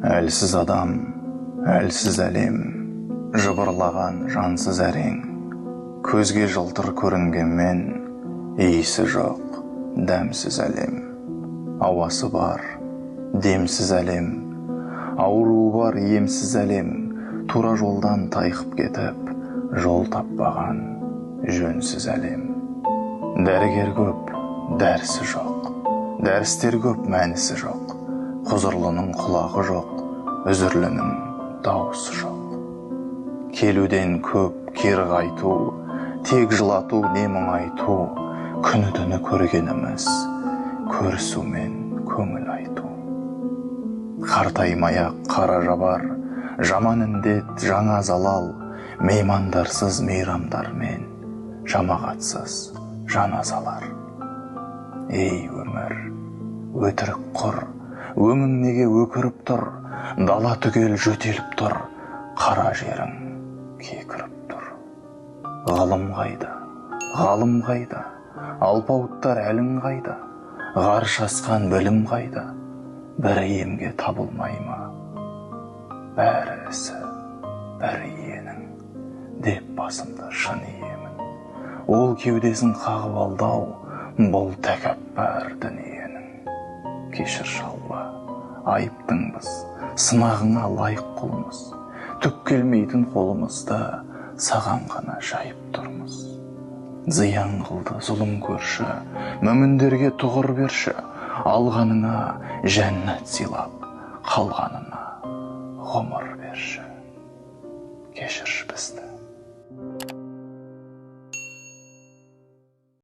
Әлсіз адам, әлсіз әлем, жыбырлаған жансыз әрең, көзге жылтыр көрінгенмен, иісі жоқ, дәмсіз әлем. Ауасы бар, демсіз әлем, ауруы бар, емсіз әлем, тура жолдан тайқып кетіп, жол таппаған, жөнсіз әлем. Дәрігер көп, дәрісі жоқ, дәрістер көп, мәнісі жоқ, құзырлының құлағы жоқ, үзірлінің дауысы жоқ. Келуден көп кері қайту, тек жылату не мұңайту, күні түні көргеніміз, көрісумен көңіл айту. Қартаймаяқ қара жабар, жаман індет, жаңа залал, меймандарсыз мейрамдармен, жамағатсыз жаназалар. Ей өмір, өтірік құр, өңің неге өкіріп тұр, дала түгел жөтеліп тұр, қара жерің кекіріп тұр. Ғалым қайда, ғалым қайда, алпауыттар әлің қайда, ғарыш асқан білім қайда, бірі емге табылмай ма? Бәрі ісі, бәрі иенің, деп басымды шын иемін. Ол кеудесін қағып алдау, бұл тәкаппар дүниенің. Кешір шалба, айыптың біз, сынағыңа лайық құлымыз, түк келмейтін қолымызды саған ғана жайып тұрмыз. Зиян қылды зұлым көрші, мүміндерге тұғыр берші, алғаныңа жәннат сыйлап, қалғанына ғұмыр берші. Кешірші бізді.